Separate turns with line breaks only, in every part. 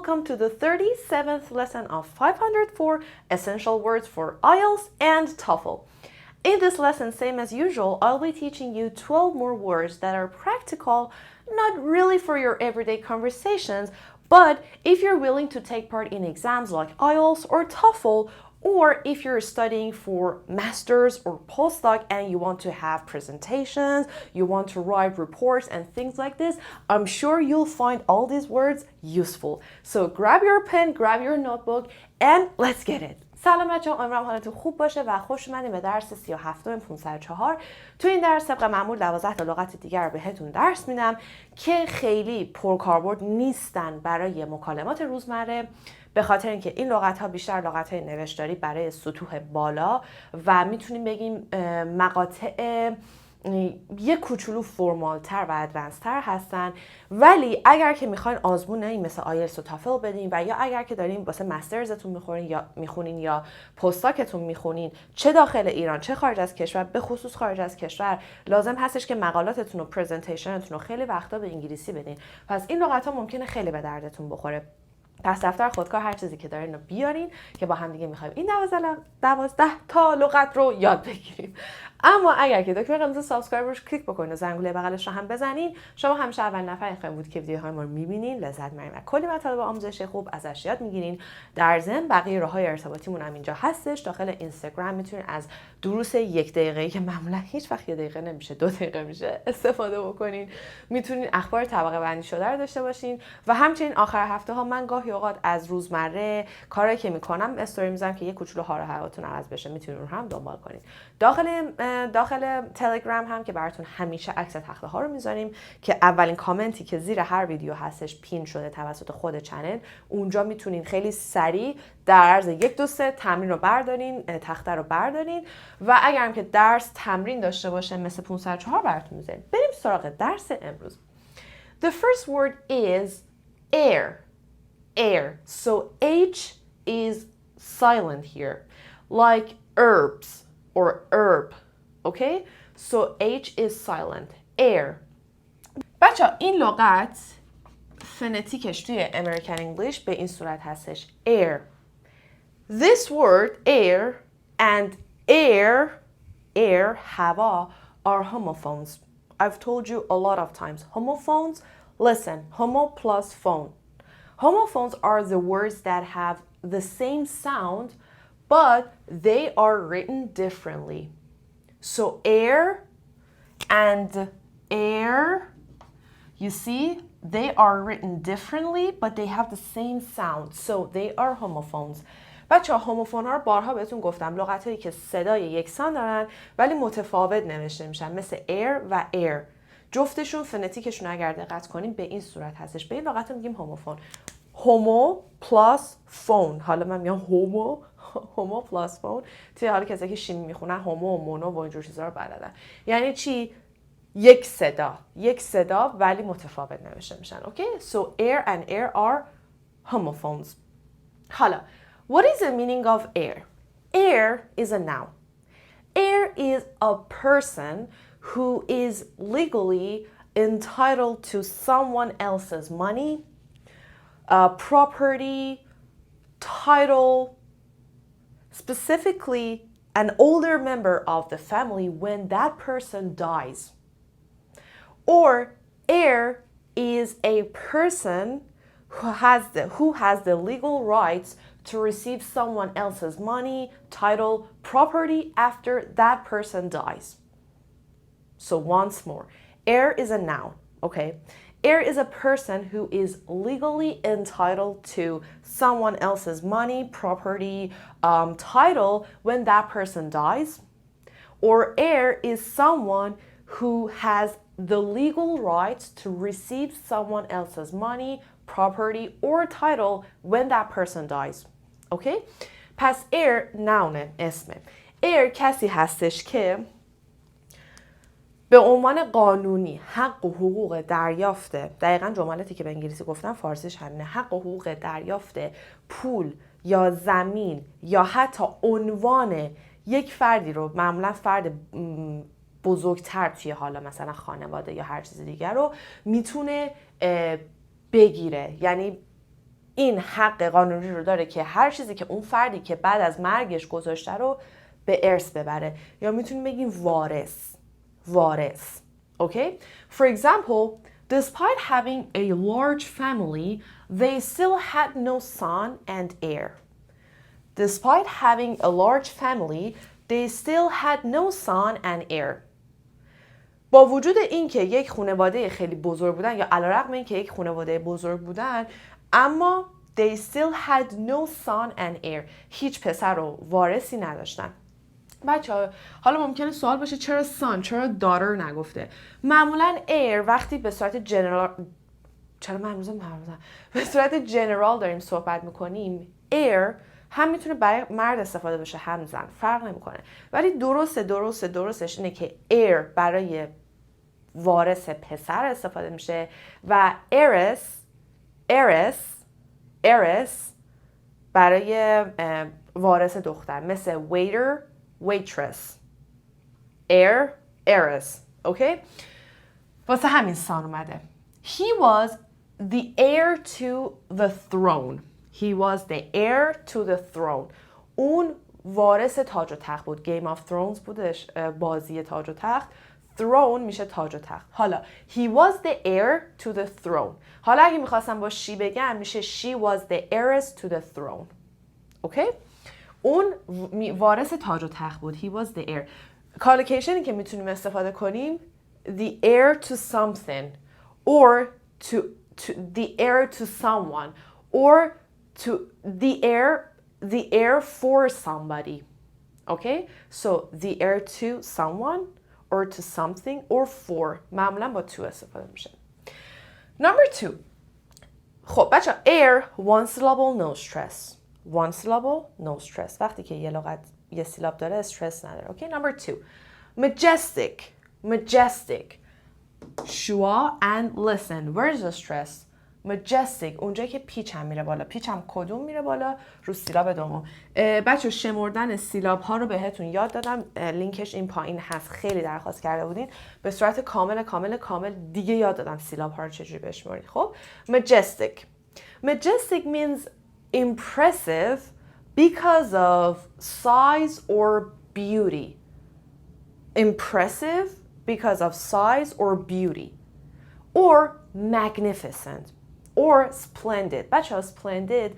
welcome to the 37th lesson of 504 Essential Words for IELTS and TOEFL. In this lesson, same as usual, I'll be teaching you 12 more words that are practical, not really for your everyday conversations, but if you're willing to take part in exams like IELTS or TOEFL, or if you're studying for master's or postdoc and you want to have presentations, you want to write reports and things like this, I'm sure you'll find all these words useful. So grab your pen, grab your notebook, and let's get it. سلام بچه‌ها، امیدوارم حالتون خوب باشه و خوش اومدین به درس 37 504. تو این درس طبق معمول 12 تا لغت دیگر رو بهتون درس میدم که خیلی پرکاربرد نیستن برای مکالمات روزمره، به خاطر اینکه این لغت‌ها بیشتر لغت‌های نوشتاری برای سطوح بالا و میتونیم بگیم مقاطع یه کوچولو فرمالتر و ادوانستر هستن. ولی اگر که میخواین آزمون مثل آیلتس و تافل بدین و یا اگر که دارین واسه مسترزتون میخونین یا پستاکتون میخونین، چه داخل ایران چه خارج از کشور، به خصوص خارج از کشور، لازم هستش که مقالاتتون و پرزنتیشنتون رو خیلی وقتا به انگلیسی بدین. پس این لغت‌ها ممکنه خیلی به دردتون بخوره. پس دفتر خودکار هر چیزی که دارین رو بیارین که با هم دیگه میخوایم این 12 تا لغت رو یاد بگیریم. اما اگر که دکمه قرمز سابسکرایب روش کلیک بکنین و زنگوله بغلش رو هم بزنین، شما همیشه اول نفر خواهید بود که ویدیوهای ما رو میبینین، لذت میبرین و کلی مطالب آموزشی خوب ازش یاد میگیرین. در ضمن بقیه راههای ارتباطیمون هم اینجا هستش. داخل اینستاگرام میتونین از دروس 1 دقیقه‌ای که معمولا هیچ وقت 1 دقیقه نمیشه 2 دقیقه میشه استفاده بکنین. میتونین اخبار طبقه بندی شده رو داشته باشین و همچنین آخر هفته ها من گاهی اوقات از روزمره کاری که میکنم استوری میذارم که یه کوچولو حال و هواتون عوض بشه، میتونین اون هم دنبال کنین. داخل تلگرام هم که براتون همیشه عکس تخته ها رو میذاریم که اولین کامنتی که زیر هر ویدیو هستش پین شده توسط خود چنل، اونجا میتونین خیلی سریع در عرض 1 2 3 تمرین رو بردارین، تخته رو بردارین و اگرم که درس تمرین داشته باشه مثل 504 براتون میذاریم. بریم سراغ درس امروز. The first word is air. Air. So H is silent here, like herbs or herb. Okay? So H is silent. Air. بچه این لغت فنتیکش توی American English به این صورت هستش. Air. This word air and air هوا are homophones. I've told you a lot of times. Homophones, listen, homo plus phone. Homophones are the words that have the same sound, but they are written differently. So air and air, you see, they are written differently, but they have the same sound. So they are homophones. بچه ها هوموفون ها رو بارها بهتون گفتم، لغت هایی که صدای یکسان دارن ولی متفاوت نوشته میشن، مثل air و air. جفتشون فنتیکشون اگر دقت کنیم به این صورت هستش. به این لغت رو میگیم هوموفون. هومو پلاس فون. حالا من میگم هومو پلاس فون. توی حالا کسی که شیمی میخونن هومو و مونو و اینجور چیزا رو بلدن. یعنی چی؟ یک صدا ولی متفاوت نوشته میشن. اوکی؟ So air and air are homophones. حالا what is the meaning of air? Air is a noun. Air is a person who is legally entitled to someone else's money, property, title, specifically an older member of the family when that person dies. Or heir is a person who has the legal rights to receive someone else's money, title, property after that person dies. So once more, heir is a noun, okay? Heir is a person who is legally entitled to someone else's money, property, title when that person dies. Or heir is someone who has the legal rights to receive someone else's money, property, or title when that person dies. Okay? پس heir noun اسمه. heir کسی هستش که به عنوان قانونی حق و حقوق دریافت، دقیقاً جملاتی که به انگلیسی گفتم فارسیش همینه، حق و حقوق دریافت پول یا زمین یا حتی عنوان یک فردی رو، معمولا فرد بزرگتر توی حالا مثلا خانواده یا هر چیز دیگر رو میتونه بگیره. یعنی این حق قانونی رو داره که هر چیزی که اون فردی که بعد از مرگش گذاشته رو به ارث ببره. یا میتونیم بگیم وارث. Okay? For example, despite having a large family, they still had no son and heir. Despite having a large family, they still had no son and heir. با وجود این که یک خانواده خیلی بزرگ بودن یا علیرغم این که یک خانواده بزرگ بودن، اما they still had no son and heir. هیچ پسر و وارثی نداشتن. بچه‌ها حالا ممکنه سوال باشه چرا son، چرا daughter نگفته؟ معمولا heir وقتی به صورت جنرال، چرا من به صورت جنرال داریم صحبت میکنیم، heir هم میتونه برای مرد استفاده بشه هم زن، فرق نمیکنه. ولی درستش اینه که heir برای وارث پسر استفاده میشه و heiress برای وارث دختر، مثل waiter waitress، heiress. اوکی؟ واسه همین سان اومده. He was the heir to the throne. He was the heir to the throne. اون وارث تاج و تخت بود. Game of Thrones بودش، بازی تاج و تخت. Throne میشه تاج و تخت. حالا he was the heir to the throne. حالا اگه میخواستم با she بگم میشه she was the heiress to the throne. اوکی؟ اون وارث تاج و تخت بود. He was the heir. کالوکیشنی که میتونیم استفاده کنیم the heir to something or to the heir to someone or to the heir for somebody. Okay? So the heir to someone or to something or for. معمولا با to استفاده میشه. Number 2. خب بچه heir one syllable no stress. One syllable no stress. وقتی که یه لغت یه سیلاب داره استرس نداره. Okay? Number 2. Majestic. Shua and listen. Where's the stress? Majestic. اونجایی که پیچ هم میره بالا. پیچ هم کدوم میره بالا؟ رو سیلاب دوم. بچه شمردن سیلاب ها رو بهتون یاد دادم. لینکش این پایین هست. خیلی درخواست کرده بودین. به صورت کامل دیگه یاد دادم سیلاب ها رو چجوری بشمارید. خب Majestic means impressive because of size or beauty. Impressive because of size or beauty. Or magnificent. Or splendid. بچه ها splendid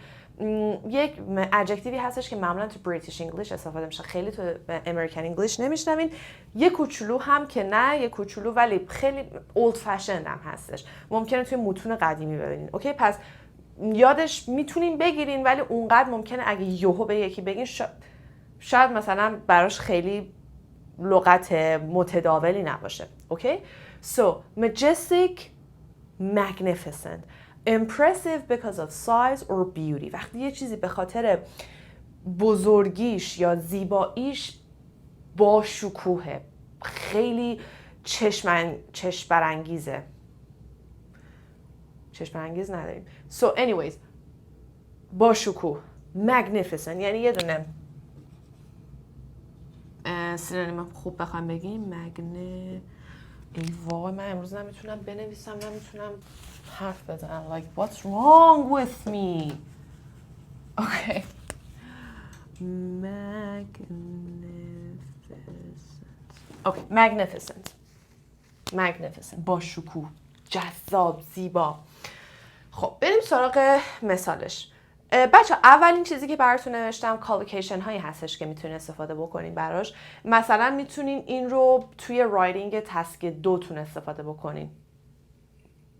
یک ادجکتیوی هستش که معمولا تو بریتیش انگلیش استفاده میشه. خیلی تو امریکن انگلیش نمیشنوین. یک کوچولو هم که نه، یک کوچولو ولی خیلی اولد فشند هم هستش. ممکنه توی متون قدیمی ببینین. اوکی؟ پس یادش میتونین بگیرین ولی اونقدر ممکنه اگه یهو به یکی بگین شاید مثلا براش خیلی لغت متداولی نباشه. اوکی؟ So majestic, magnificent. Impressive because of size or beauty. وقتی یه چیزی به خاطر بزرگیش یا زیباییش با شکوهه، خیلی چشم برانگیزه. چشم برانگیز نداریم. So anyways با شکوه magnificent یعنی یه دونه سینونیم خوب بخوام بگیم ای وای من امروز نمیتونم بنویسم، نمیتونم حرف بزنم. Like what's wrong with me? Okay. Magnificent. با شکوه، جذاب، زیبا. خب بریم سراغ مثالش. بچه اولین چیزی که براتون نوشتم کالوکیشن هایی هستش که میتونین استفاده بکنین براش. مثلا میتونین این رو توی رایتینگ تاسک 2 تون استفاده بکنین.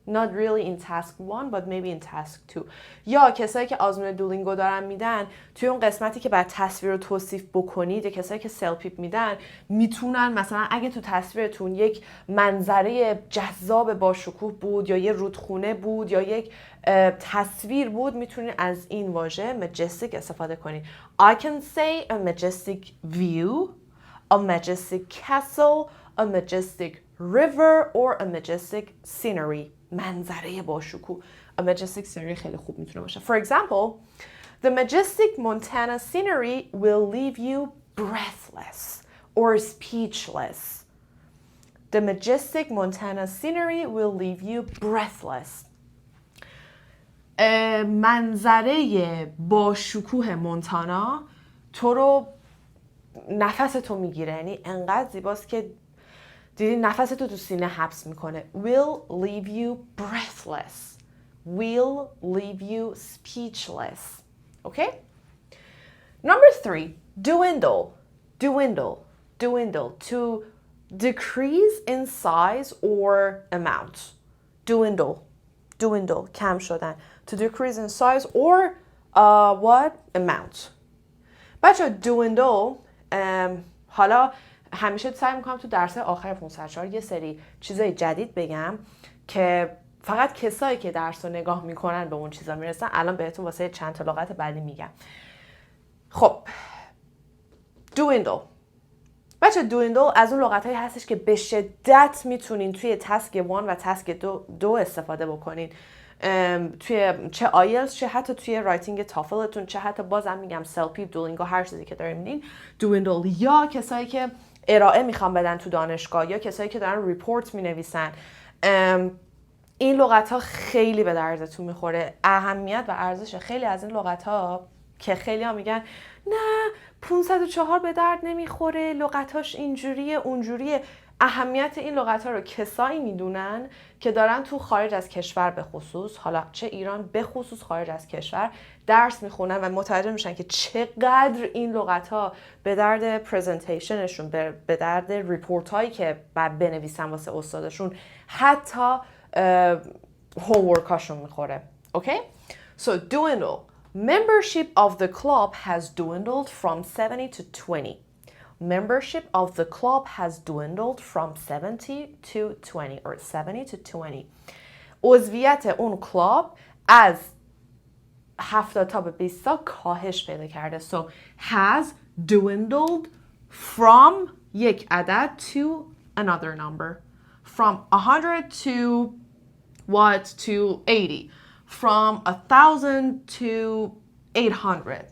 Not really in task 1 but maybe in task 2. یا کسایی که آزمون دولینگو دارن میدن توی اون قسمتی که بعد تصویر رو توصیف بکنید یا کسایی که سلپیپ میدن میتونن مثلا اگه تو تصویرتون یک منظره جذاب با شکوه بود یا یه رودخونه بود یا یک تصویر بود میتونین از این واژه majestic استفاده کنید. I can say a majestic view, a majestic castle, a majestic river or a majestic scenery. منظره با شکوه. A majestic scenery خیلی خوب میتونه باشه. For example, the majestic Montana scenery will leave you breathless or speechless. The majestic Montana scenery will leave you breathless. منظره با شکوه مونتانا تو رو نفستو میگیره، یعنی انقدر زیباست که دیدی نفستو تو سینه حبس میکنه. will leave you breathless, will leave you speechless. Okay? Number 3, dwindle, dwindle, dwindle, to decrease in size or amount. Dwindle, dwindle, کم شدن. To decrease in size or what? Amount. بچه dwindle حالا همیشه سعی میکنم تو درس آخر 504 یه سری چیزای جدید بگم که فقط کسایی که درس رو نگاه میکنن به اون چیزا میرسن. الان بهتون واسه چند تا لغت بعدی میگم. خب dwindle بچه dwindle از اون لغتایی هستش که به شدت میتونین توی تسک 1 و تسک 2 استفاده بکنین، توی چه آیلز چه حتی توی رایتینگ تافلتون چه حتی بازم میگم سلپی دولینگو هر چیزی که دارین میدین dwindle. یا کسایی که ارائه میخوام بدن تو دانشگاه یا کسایی که دارن ریپورت مینویسن، این لغت ها خیلی به دردتون میخوره. اهمیت و ارزش خیلی از این لغت ها که خیلی ها میگن نه 504 به درد نمیخوره، لغتاش اینجوریه اونجوریه. اهمیت این لغت ها رو کسایی میدونن که دارن تو خارج از کشور به خصوص، حالا چه ایران به خصوص خارج از کشور درس میخونن و متوجه میشن که چقدر این لغت ها به درد پرزنتیشنشون، به درد ریپورت هایی که بعد بنویسن واسه استادشون، حتی homework هاشون میخوره. Okay? So dwindle. Membership of the club has dwindled from 70 to 20. Membership of the club has dwindled from 70 to 20 or 70 to 20. عضویت اون کلاب از 70 تا به 20 تا کاهش پیدا کرده. So has dwindled from یک عدد to another number. From 100 to what? To 80. From 1,000 to 800.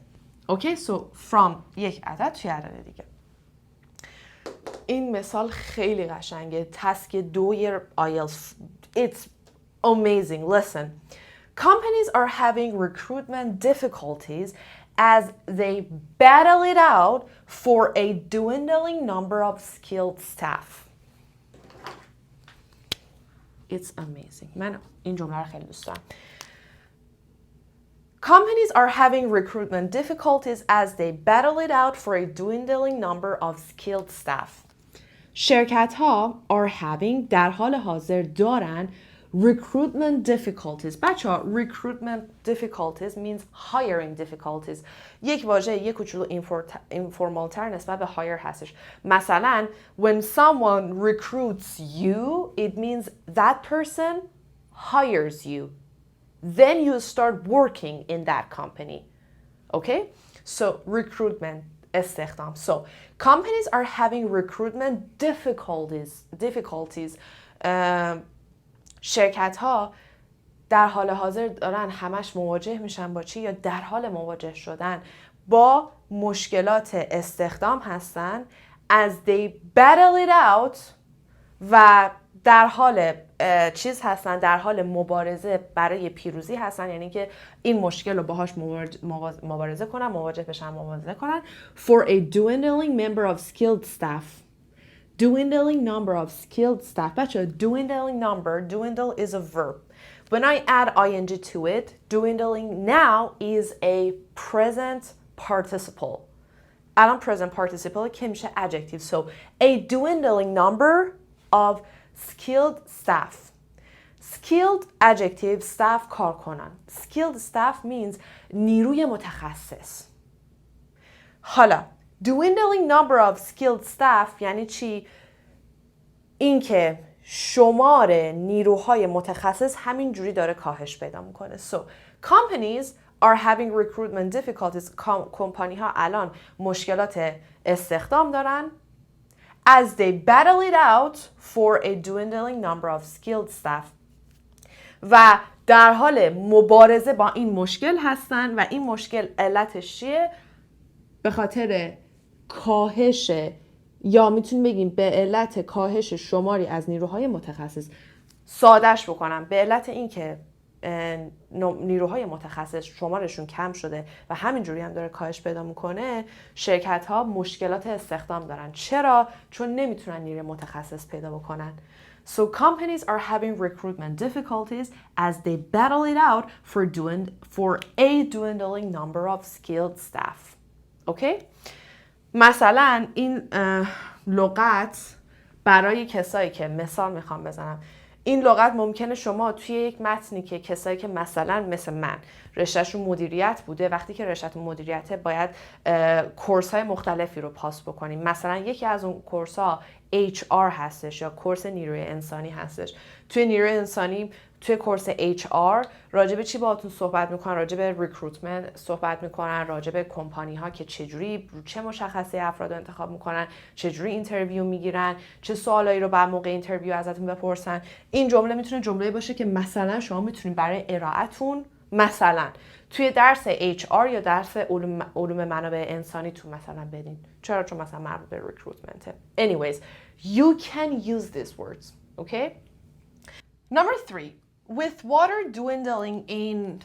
Okay, so from یک عدد توی عدد دیگه. این مثال خیلی قشنگه. تسک 2 IELTS. It's amazing. Listen. Companies are having recruitment difficulties as they battle it out for a dwindling number of skilled staff. It's amazing. من این جمله رو خیلی دوست دارم. Companies are having recruitment difficulties as they battle it out for a dwindling number of skilled staff. شرکت ها are having در حال حاضر دارن recruitment difficulties. بچه ها recruitment difficulties means hiring difficulties. یک واژه یک کوچولو informal تر نسبت به hire هستش. مثلا when someone recruits you, it means that person hires you. Then you start working in that company. Okay? So recruitment, استخدام. So companies are having recruitment difficulties. شرکت ها در حال حاضر دارن همش مواجه میشن با چی؟ یا در حال مواجه شدن با مشکلات استخدام هستن as they battle it out و در حال چیز هستن، در حال مبارزه برای پیروزی هستن، یعنی که این مشکل رو باهاش مبارزه کنن، مواجه بشن، مبارزه کنن. For a dwindling member of skilled staff. Dwindling number of skilled staff. بچه dwindling number, dwindle is a verb. When I add ing to it, dwindling now is a present participle. الان present participle که میشه adjective. So a dwindling number of skilled staff. Skilled adjective, staff کارکنان. Skilled staff means نیروی متخصص. حالا dwindling number of skilled staff یعنی چی؟ این که شمار نیروهای متخصص همین جوری داره کاهش پیدا میکنه. So companies are having recruitment difficulties. کمپانی ها الان مشکلات استخدام دارن as they battle it out for a dwindling number of skilled staff. و در حال مبارزه با این مشکل هستن و این مشکل علتش چیه؟ به خاطر کاهش، یا میتونیم بگیم به علت کاهش شماری از نیروهای متخصص. سادهش بکنم، به علت این که نیروهای متخصص شمارشون کم شده و همینجوری هم داره کاهش پیدا میکنه، شرکت ها مشکلات استخدام دارن. چرا؟ چون نمیتونن نیروی متخصص پیدا بکنن. So companies are having recruitment difficulties as they battle it out for a dwindling number of skilled staff. اوکی؟ مثلا این لغات برای کسایی که مثال میخوام بزنم، این لغت ممکنه شما توی یک متنی که کسایی که مثلا مثل من رشتهشون مدیریت بوده، وقتی که رشتهتون مدیریته باید کورس های مختلفی رو پاس بکنیم. مثلا یکی از اون کورس ها HR هستش یا کورس نیروی انسانی هستش. توی نیروی انسانی توی کورس HR راجع به چی باهاتون صحبت میکنن؟ راجع به ریکروتمنت صحبت میکنن، راجع به کمپانی ها که چجوری چه مشخصه افراد رو انتخاب میکنن، چجوری اینترویو میگیرن، چه سوالایی رو بعد موقع اینترویو ازتون بپرسن. این جمله میتونه جمله باشه که مثلا شما میتونید برای ارائهتون مثلا توی درس HR یا درس علوم منابع انسانی تو مثلا بدین. چرا؟ چون مثلا مربوط به ریکروتمنته. Anyways, you can use these words, okay? Number 3, with water dwindling in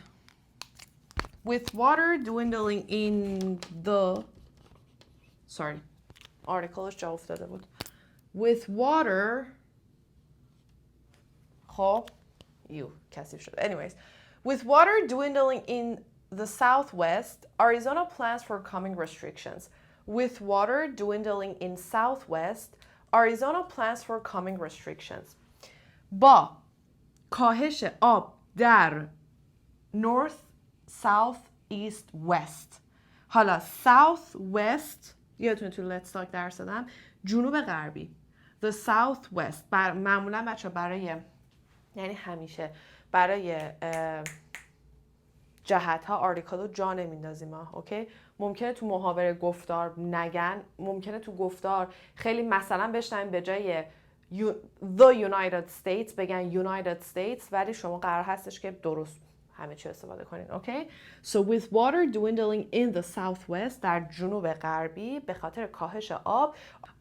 the articleش جا افتاده بود. With water خب کثیف شده. Anyways, with water dwindling in the southwest, Arizona plans for coming restrictions. With water dwindling in southwest, Arizona plans for coming restrictions. با کاهش آب در north, south, east, west. حالا south, west یادتونه تو let's talk درس دادم، جنوب غربی. The southwest معمولا بچه برای یعنی همیشه برای جهت ها آرتیکل رو جا نمیندازیم ها. اوکی؟ ممکنه تو محاوره گفتار نگن، ممکنه تو گفتار خیلی مثلا بشنویم به جای the United States بگن United States، ولی شما قرار هستش که درست همه چی استفاده کنین. اوکی؟ So with water dwindling in the southwest در جنوب غربی به خاطر کاهش آب،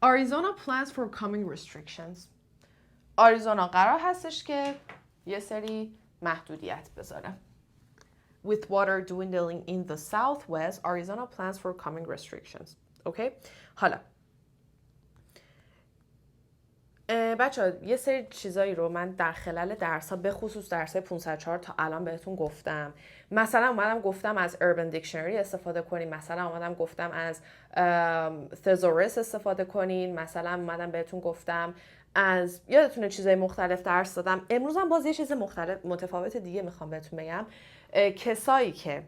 Arizona plans for coming restrictions. آریزونا قرار هستش که یه سری محدودیت بذاره. With water dwindling in the southwest, Arizona plans for coming restrictions. اوکی؟ حالا بچه‌ها یه سری چیزایی رو من در خلال درس‌ها به خصوص درس‌های 504 تا الان بهتون گفتم. مثلا اومدم گفتم از Urban Dictionary استفاده کنین، مثلا اومدم گفتم از thesaurus استفاده کنین، مثلا اومدم بهتون گفتم از یادتونه چیزای مختلف درس دادم. امروز هم باز یه چیز متفاوت دیگه میخوام بهتون بگم. کسایی که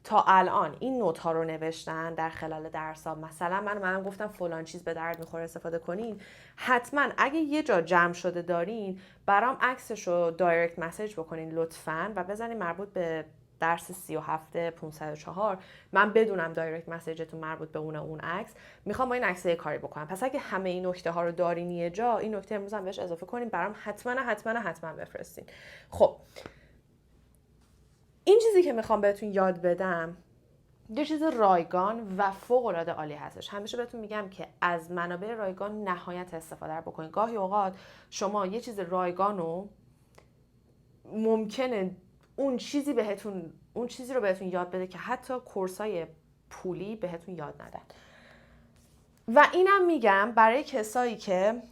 تا الان این نوت ها رو نوشتن در خلال درس ها، مثلا من گفتم فلان چیز به درد میخوره استفاده کنین، حتما اگه یه جا جمع شده دارین برام عکسش رو دایرکت مسیج بکنین لطفاً و بزنین مربوط به درس 37 504. من بدونم دایرکت مسیجتون مربوط به اون عکس. میخوام با این عکس یه کاری بکنم. پس اگه همه این نکته ها رو دارین یه جا، این نکته امروز هم بهش اضافه کنین، برام حتما بفرستین. خب این چیزی که میخوام بهتون یاد بدم یه چیز رایگان و فوق‌العاده عالی هستش. همیشه بهتون میگم که از منابع رایگان نهایت استفاده رو بکنید. گاهی اوقات شما یه چیز رایگان رو ممکنه اون چیزی رو بهتون یاد بده که حتی کورسای پولی بهتون یاد ندن. و اینم میگم برای کسایی که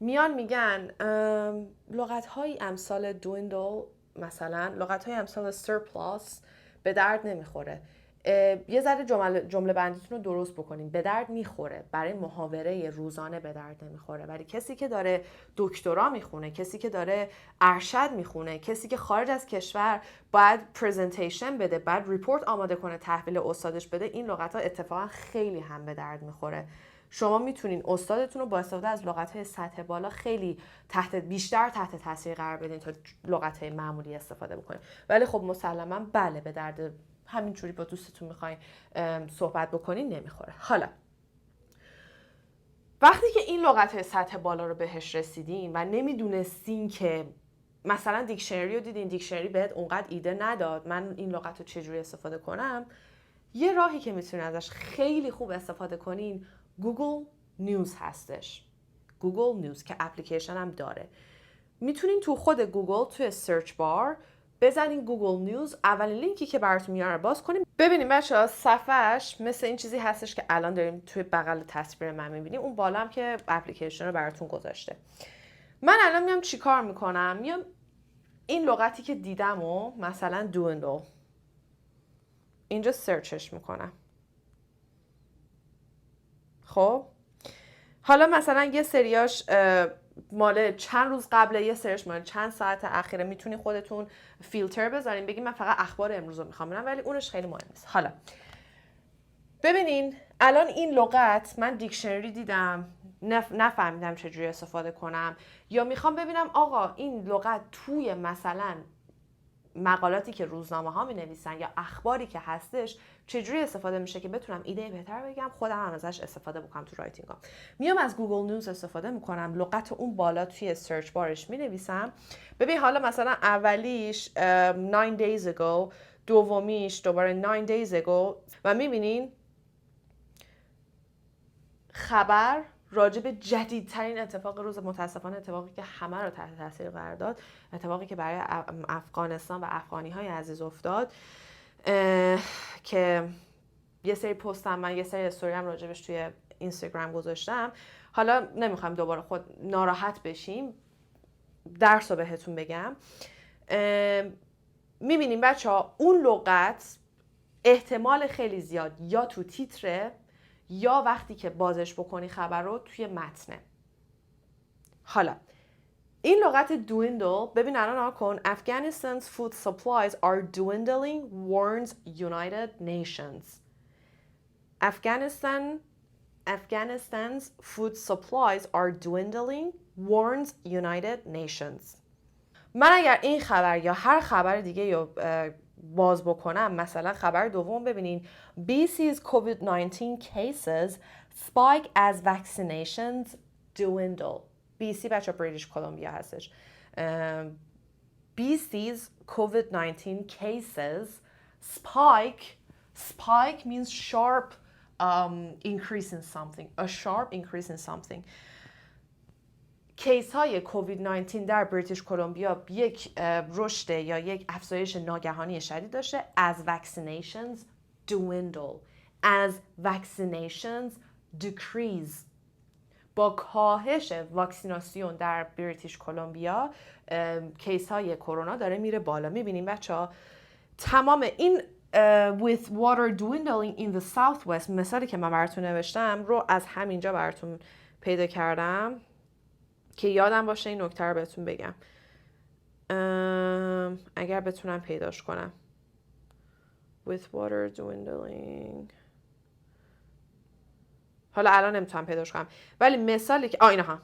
میان میگن لغت‌های امثال dwindle، مثلا لغت‌های امثال surplus به درد نمیخوره. یه ذره جمله بندیتون رو درست بکنین. به درد میخوره برای محاوره روزانه، به درد نمیخوره. ولی کسی که داره دکترا میخونه، کسی که داره ارشد میخونه، کسی که خارج از کشور باید پرزنتیشن بده، باید ریپورت آماده کنه تحویل استادش بده، این لغت‌ها اتفاقا خیلی هم به درد میخوره. شما میتونین استادتون رو با استفاده از لغت‌های سطح بالا خیلی بیشتر تحت تاثیر قرار بدین تا لغت‌های معمولی استفاده بکنین. ولی خب مسلماً بله به درد همینجوری با دوستتون میخواین صحبت بکنین نمیخوره. حالا وقتی که این لغت‌های سطح بالا رو بهش رسیدین و نمیدونستین که مثلا دیکشنری رو دیدین، دیکشنری بهت اونقدر ایده نداد من این لغت رو چجوری استفاده کنم، یه راهی که میتونین ازش خیلی خوب استفاده کنین گوگل نیوز هستش. گوگل نیوز که اپلیکیشن هم داره. میتونین تو خود گوگل توی سرچ بار بزنین گوگل نیوز، اولین لینکی که براتون میاره باز کنیم. ببینیم بچه‌ها صفحه‌اش مثل این چیزی هستش که الان داریم توی بغل تصویر من می‌بینیم. اون بالا هم که اپلیکیشن رو براتون گذاشته. من الان میام چیکار میکنم؟ میام این لغتی که دیدم و مثلا دوندل اینجا سرچش میکنم. خب حالا مثلا یه سریاش مال چند روز قبله، یه سریاش مال چند ساعت اخیره. میتونی خودتون فیلتر بذارین، بگید من فقط اخبار امروز رو میخوام ببینم، ولی اونش خیلی مهم نیست. حالا ببینین الان این لغت من دیکشنری دیدم، نفهمیدم چجوری استفاده کنم، یا میخوام ببینم آقا این لغت توی مثلا مقالاتی که روزنامه ها می نویسن یا اخباری که هستش چجوری استفاده میشه که بتونم ایده بهتر بگم، خودم هم ازش استفاده بکنم تو رایتینگام. میام از گوگل نیوز استفاده میکنم، لغت اون بالا توی سرچ بارش می نویسم. ببین حالا مثلا اولیش 9 days ago، دومیش دوباره 9 days ago، و میبینین خبر راجع به جدیدترین اتفاق روز، متاسفانه اتفاقی که همه رو تحت تاثیر قرار داد، اتفاقی که برای افغانستان و افغانی‌های عزیز افتاد، که یه سری پستم من، یه سری استوری هم راجبش توی اینستاگرام گذاشتم. حالا نمیخوام دوباره خود ناراحت بشیم، درس رو بهتون بگم. میبینیم بچه‌ها اون لغت احتمال خیلی زیاد یا تو تیتره یا وقتی که بازش بکنی خبر رو توی متنه. حالا این لغت dwindle، ببین الان نگاه کن. Afghanistan's food supplies are dwindling warns United Nations. Afghanistan's food supplies are dwindling warns United Nations. من اگر این خبر یا هر خبر دیگه رو باز بکنم، مثلا خبر دوم ببینین BC's COVID-19 cases spike as vaccinations dwindle. BC بچه بریتیش کلمبیا هستش. BC's COVID-19 cases spike means sharp increase in something, a sharp increase in something. کیس های کووید 19 در بریتیش کلمبیا یک رشد یا یک افزایش ناگهانی شدید داشته. As vaccinations dwindle, as vaccinations decrease. با کاهش واکسیناسیون در بریتیش کلمبیا کیس های کرونا داره میره بالا. میبینیم بچه ها تمام این with water dwindling in the southwest، مثالی که من براتون نوشتم رو از همینجا براتون پیدا کردم که یادم باشه این نکته رو بهتون بگم، اگر بتونم پیداش کنم. with water dwindling، حالا الان نمیتونم پیداش کنم، ولی مثالی که اینها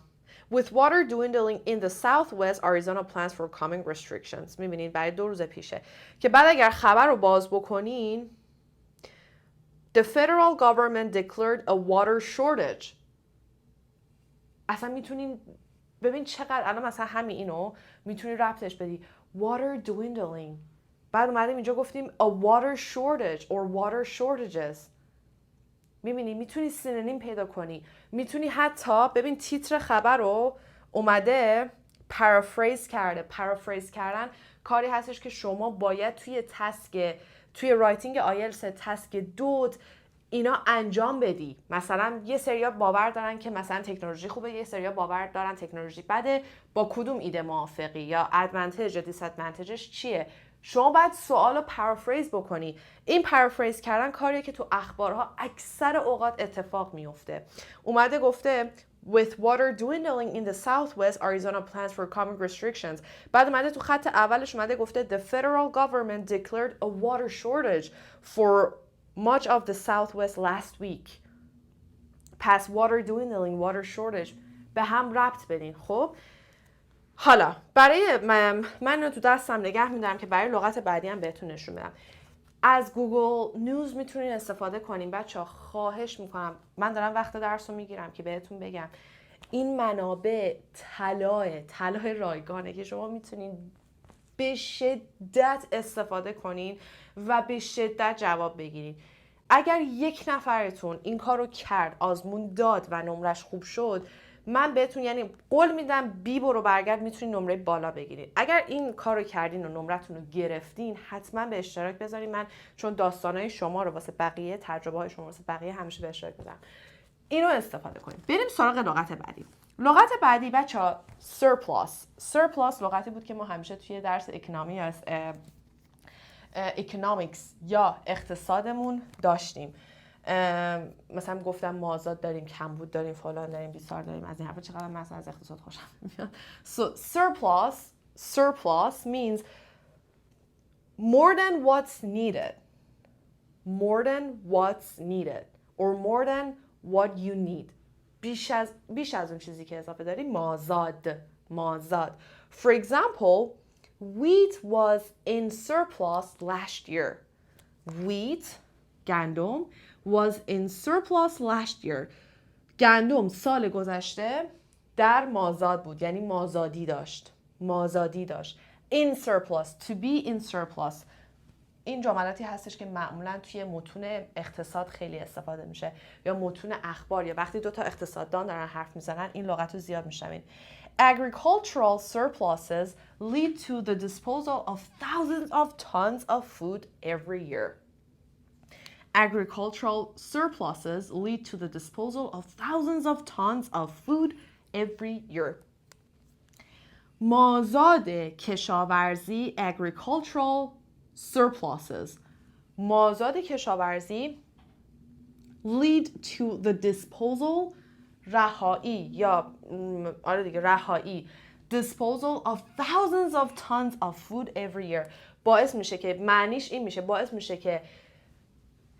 with water dwindling in the southwest Arizona plans for coming restrictions. میبینید برای 2 روز پیشه که بعد اگر خبر رو باز بکنین the federal government declared a water shortage. اصلا میتونین ببین چقدر الان مثلا همین اینو میتونی ربطش بدی water dwindling، بعد اومدیم اینجا گفتیم a water shortage or water shortages. میبینی میتونی سینونیم پیدا کنی، میتونی حتی ببین تیتر خبر رو اومده پارافریز کرده. پارافریز کردن کاری هستش که شما باید توی رایتینگ آیلتس تسک 2 اینا انجام بدی. مثلا یه سریا باور دارن که مثلا تکنولوژی خوبه، یه سریا باور دارن تکنولوژی بده، با کدوم ایده موافقی یا ادوانتیج یا دیس ادوانتیجش چیه؟ شما باید سوالو پارافریز بکنی. این پارافریز کردن کاریه که تو اخبارها اکثر اوقات اتفاق میفته. اومده گفته with water dwindling in the southwest Arizona plans for coming restrictions. بعد اومده تو خط اولش اومده گفته the federal government declared a water shortage for much of the southwest last week. پس water dwindling، water shortage به هم ربط بدین. خب حالا برای من رو تو دستم نگه میدارم که برای لغت بعدی هم بهتون نشون بدم. از گوگل نیوز میتونین استفاده کنین بچه ها. خواهش میکنم، من دارم وقت درس رو میگیرم که بهتون بگم این منابع طلای رایگانه که شما میتونین به شدت استفاده کنین و به شدت جواب بگیرین. اگر یک نفرتون این کار رو کرد، آزمون داد و نمرش خوب شد، من بهتون یعنی قول میدم بی برو برگرد میتونین نمره بالا بگیرید. اگر این کارو کردین و نمرتون رو گرفتین حتما به اشتراک بذارین. من چون داستانای شما رو واسه بقیه، تجربه های شما واسه بقیه همیشه به اشتراک میذارم. اینو استفاده کنید. بریم سراغ لغت بعدی. لغت بعدی بچه‌ها surplus لغتی بود که ما همیشه توی درس اکونومی از اکونومیکس یا اقتصادمون داشتیم. مثلا گفتم مازاد داریم، کمبود داریم، فلان داریم، بیسار داریم. از این حرفا چقدر مثلا از اقتصاد خوشم میاد. So surplus means more than what's needed. More than what's needed or more than what you need. بیش از اون چیزی که اضافه داری. مازاد. For example, wheat was in surplus last year. Wheat, گندم, was in surplus last year. گندم سال گذشته در مازاد بود، یعنی مازادی داشت. In surplus, to be in surplus. این جملاتی هستش که معمولا توی متون اقتصاد خیلی استفاده میشه یا متون اخبار یا وقتی دوتا اقتصاددان دارن حرف میزنن این لغت رو زیاد میشنوید. Agricultural surpluses lead to the disposal of thousands of tons of food every year. Agricultural surpluses lead to the disposal of thousands of tons of food every year. مازاد کشاورزی agricultural surpluses. مازاد کشاورزی lead to the disposal رهایی یا آره دیگه رهایی disposal of thousands of tons of food every year. باعث میشه که معنیش این میشه، باعث میشه که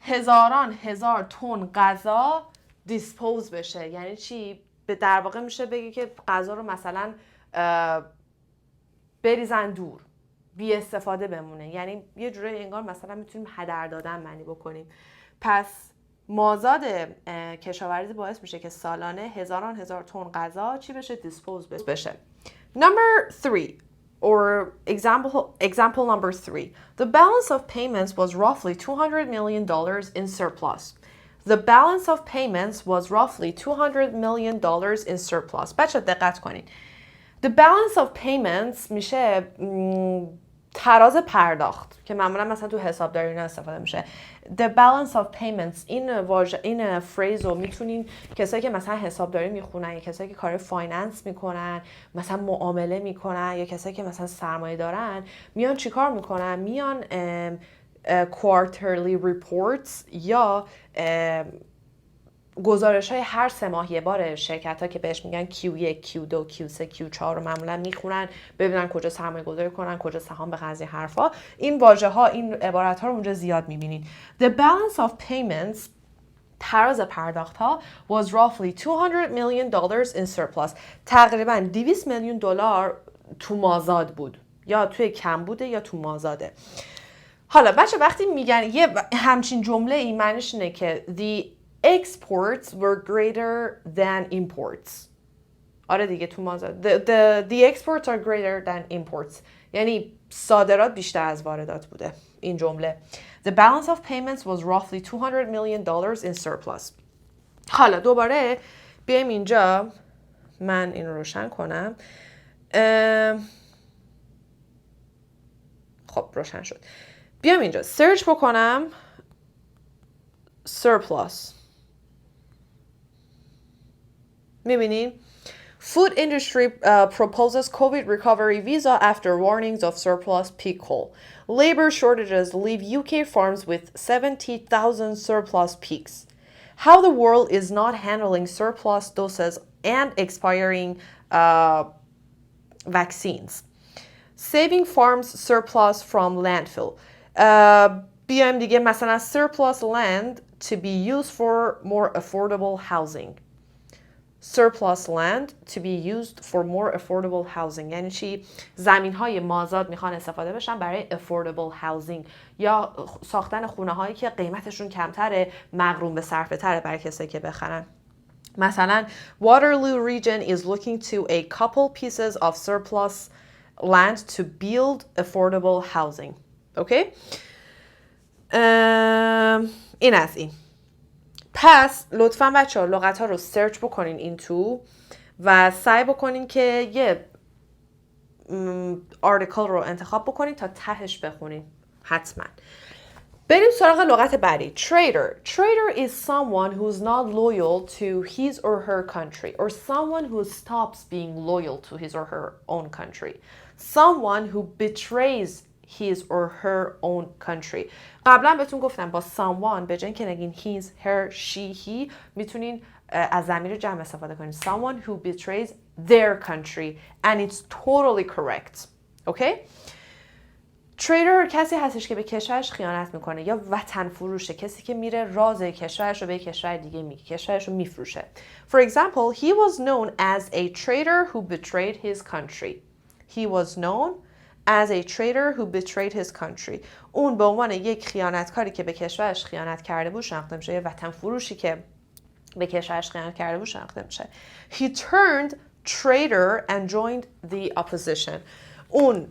هزاران هزار تن غذا دیسپوز بشه. یعنی چی؟ در واقع میشه بگی که غذا رو مثلا بریزن دور، بی استفاده بمونه. یعنی یه جوری انگار مثلا میتونیم هدر دادن معنی بکنیم. پس مازاد کشاورزی باعث میشه که سالانه هزاران هزار تن غذا چی بشه؟ دیسپوز بشه. Number 3 or example number 3. The balance of payments was roughly $200 million in surplus. The balance of payments was roughly $200 million in surplus. بچه دقت کنید. The balance of payments میشه تراز پرداخت که معمولا مثلا تو حسابداری اینا استفاده میشه. The balance of payments این فریز رو میتونین کسایی که مثلا حسابداری میخونن یا کسایی که کار فایننس میکنن، مثلا معامله میکنن یا کسایی که مثلا سرمایه دارن میان چیکار میکنن؟ میان quarterly reports یا گزارش های هر 3 ماه یه بار شرکت ها که بهش میگن Q1, Q2, Q3, Q4 رو معمولا میخونن ببینن کجا سرمایه گذاری کنن، کجا سهام بخرن، از این حرفا. این واژه ها، این عبارت ها رو اونجا زیاد میبینین. The balance of payments تراز پرداخت ها was roughly $200 million in surplus. تقریبا 200 میلیون دلار تو مازاد بود، یا توی کمبوده یا تو مازاده. حالا بچه وقتی میگن یه همچین جمله این معنیش اینه که the exports were greater than imports. آره دیگه تو مازاد the exports are greater than imports. یعنی صادرات بیشتر از واردات بوده. این جمله The balance of payments was roughly $200 million in surplus. حالا دوباره بیایم اینجا، من این رو روشن کنم. خب روشن شد. بیام اینجا سرچ بکنم surplus. میبینین؟ Food industry proposes COVID recovery visa after warnings of surplus peak coal. Labor shortages leave UK farms with 70,000 surplus peaks. How the world is not handling surplus doses and expiring vaccines. Saving farms surplus from landfill. بیایم دیگه مثلا surplus land to be used for more affordable housing. Surplus land to be used for more affordable housing. یعنی چی؟ زمین های مازاد میخوان استفاده بشن برای affordable housing یا ساختن خونه هایی که قیمتشون کمتره، مغروم به صرفه تره برای کسایی که بخرن. مثلا Waterloo region is looking to a couple pieces of surplus land to build affordable housing. اوکی؟ این از این. پس لطفاً بچه‌ها لغت ها رو سرچ بکنین این تو و سعی بکنین که یه آرتیکل رو انتخاب بکنین تا تهش بخونین حتما. بریم سراغ لغت بعدی. Traitor. Traitor is someone who's not loyal to his or her country, or someone who stops being loyal to his or her own country. Someone who betrays his or her own country. قبلا بهتون گفتم با someone به جای اینکه نگین his, her, she, he میتونین از ضمیر جمع استفاده کنین. Someone who betrays their country and it's totally correct. Okay? Traitor کسی هستش که به کشورش خیانت میکنه یا وطن فروشه، کسی که میره راز کشورش رو به کشور دیگه میگه، کشورش رو میفروشه. For example, he was known as a traitor who betrayed his country. He was known as a traitor who betrayed his country. اون به عنوان یک خیانتکاری که به کشورش خیانت کرده بود شناخته میشه، یا وطن فروشی که به کشورش خیانت کرده بود شناخته میشه. He turned traitor and joined the opposition. اون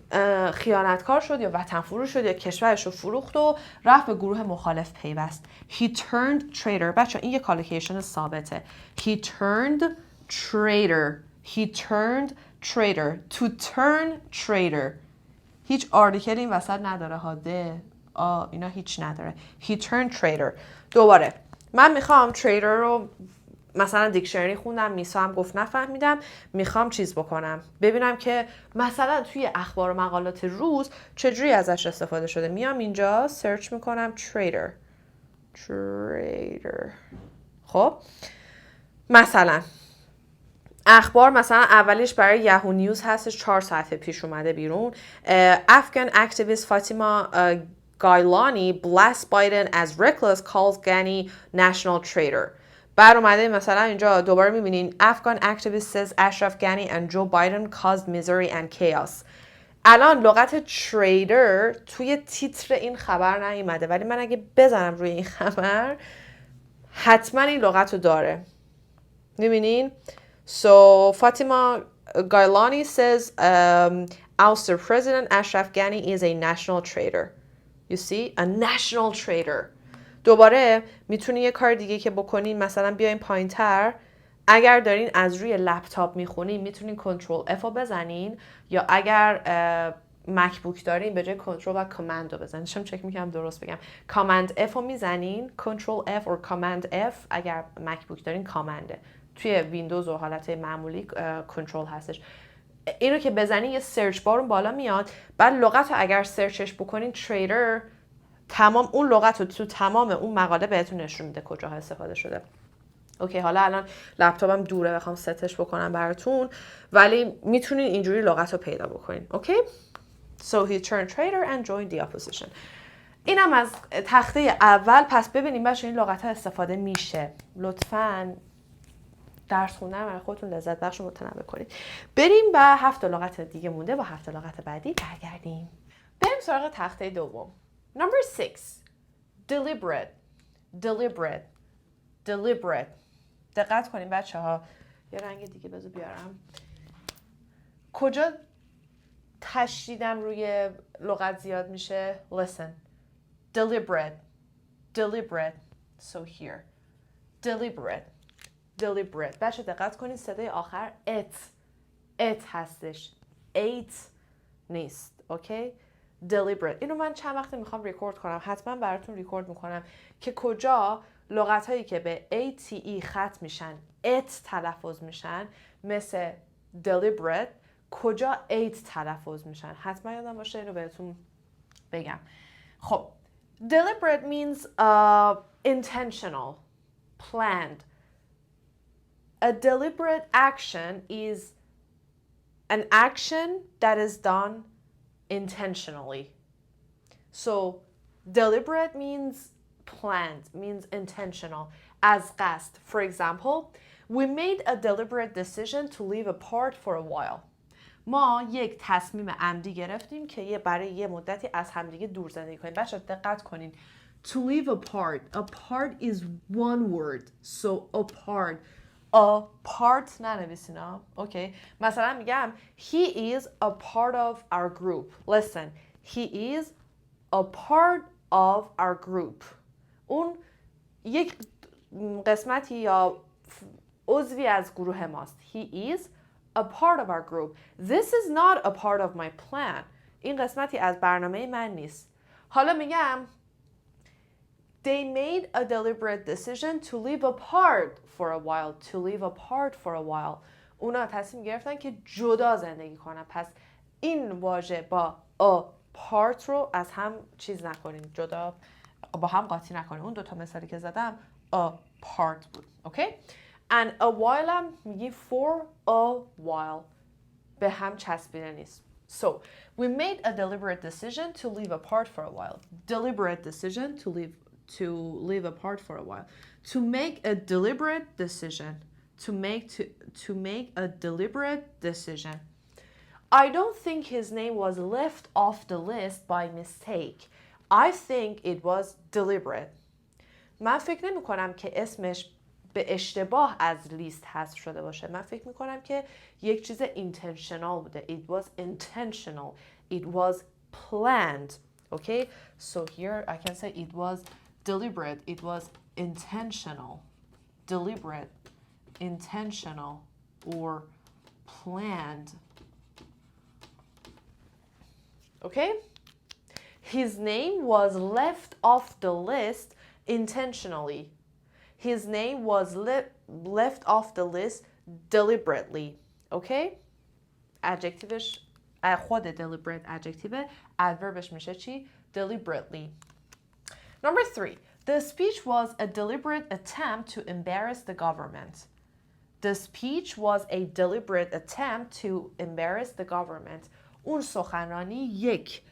خیانتکار شد یا وطن فروش شد یا کشورش رو فروخت و رفت به گروه مخالف پیوست. He turned traitor. بچه این یه کالوکیشن ثابته. He turned traitor. He turned traitor. To turn traitor. هیچ آرتیکل این وسط نداره. هاده اینا هیچ نداره. He turned traitor. دوباره من میخوام traitor رو مثلا دیکشنری خوندم، میسا هم گفت نفهمیدم، میخوام چیز بکنم ببینم که مثلا توی اخبار و مقالات روز چجوری ازش استفاده شده. میام اینجا سرچ میکنم traitor. خب مثلا اخبار مثلا اولیش برای یاهو نیوز هستش، 4 صفحه پیش اومده بیرون. Afghan activist Fatima Gailani blasts Biden as reckless, calls Ghani national traitor. بعد اومده مثلا اینجا دوباره میبینین Afghan activist says Ashraf Ghani and Joe Biden caused misery and chaos. الان لغت traitor توی تیتر این خبر نیومده، ولی من اگه بزنم روی این خبر حتما این لغت رو داره. میبینین؟ So Fatima Gailani says ousted President Ashraf Ghani is a national traitor. You see? A national traitor. دوباره میتونی یه کار دیگه که بکنین، مثلا بیاین پایین‌تر، اگر دارین از روی لپتاپ میخونین میتونین کنترل F رو بزنین، یا اگر مکبوک دارین به جای کنترل و کامند رو بزنین. شم چک میکنم درست بگم. کامند F رو میزنین، کنترل F و کامند F اگر مکبوک دارین کامنده. توی ویندوز و حالت معمولی کنترل هستش. اینو که بزنین یه سرچ بار اون بالا میاد، بعد لغت رو اگر سرچش بکنین تریدر، تمام اون لغت رو تو تمام اون مقاله بهتون نشون میده کجاها استفاده شده. اوکی، حالا الان لپتاپم دوره بخوام ستش بکنم براتون، ولی میتونین اینجوری لغت رو پیدا بکنین. اوکی؟ So he turned traitor and joined the opposition. اینم از تخته اول. پس ببینیم بچه این لغت ها استفاده میشه. لطفاً درس خوندن برای خودتون لذت بخش و متنوع کنید. بریم به 7 لغت دیگه مونده، با 7 لغت بعدی برگردیم. بریم سراغ تخته دوم. Number 6. Deliberate. Deliberate. Deliberate. دقت کنیم بچه ها. یه رنگ دیگه بذار بیارم. کجا تشدیدم روی لغت زیاد میشه؟ Listen. Deliberate. Deliberate. So here. Deliberate. Deliberate. بچه دقت کنید صدای آخر it هستش. it نیست. اوکی؟ Deliberate. اینو من چند وقت میخوام ریکورد کنم. حتما براتون ریکورد میکنم که کجا لغت هایی که به ate ختم میشن it تلفظ میشن، مثل deliberate، کجا it تلفظ میشن. حتما یادم باشه اینو بهتون بگم. خب deliberate means intentional, planned. A deliberate action is an action that is done intentionally. So deliberate means planned, means intentional, از قصد. For example, we made a deliberate decision to live apart for a while. ما یک تصمیم عمدی گرفتیم که برای یه مدتی از همدیگه دور زندگی کنیم. بچه دقت کنین. To live apart. Apart is one word. So apart. Apart ننویسین ها. اوکی. مثلا میگم he is a part of our group. Listen. He is a part of our group. اون یک قسمتی یا عضوی از گروه ماست. He is a part of our group. This is not a part of my plan. این قسمتی از برنامه من نیست. حالا میگم They made a deliberate decision to live apart for a while. To live apart for a while. اونا تصمیم گرفتن که جدا زندگی کنن. پس این واژه با apart رو از هم چیز نکنین. جدا با هم قاطی نکنین. اون دوتا مثالی که زدم apart بود. Okay? And a while هم میگی for a while. به هم چسبیده نیست. So, we made a deliberate decision to live apart for a while. Deliberate decision to live apart for a while. To make a deliberate decision. To make a deliberate decision. I don't think his name was left off the list by mistake. I think it was deliberate. من فکر نمی کنم که اسمش به اشتباه از لیست حذف شده باشه. من فکر می کنم که یک چیز intentional بوده. It was intentional. It was planned. Okay? So here I can say it was deliberate. It was intentional. Deliberate. Intentional. Or planned. Okay? His name was left off the list intentionally. His name was left off the list deliberately. Okay? Adjectiveش خود deliberate adjective. Adverbش میشه چی؟ Deliberately. Number 3. The speech was a deliberate attempt to embarrass the government. The speech was a deliberate attempt to embarrass the government. اون سخنرانی یک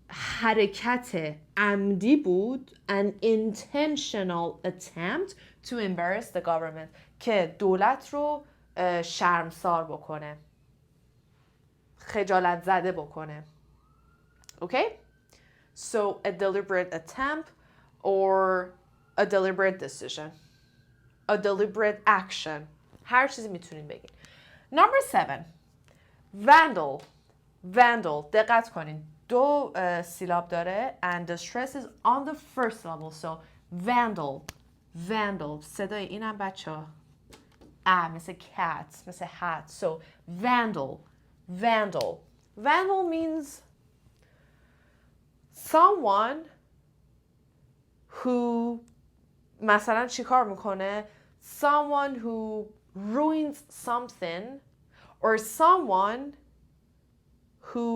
حرکت عمدی بود. An intentional attempt to embarrass the government. که دولت رو شرمسار بکنه. خجالت زده بکنه. Okay? So a deliberate attempt or a deliberate decision. A deliberate action. هر چیزی میتونین بگین. Number 7. Vandal. Vandal. دقت کنین. 2 سیلاب داره and the stress is on the first syllable. So vandal. Vandal. صدای اینم بچه ها. مثل cat. مثل hat. So vandal. Vandal. Vandal means someone who مثلا چی کار میکنه؟ Someone who ruins something or someone who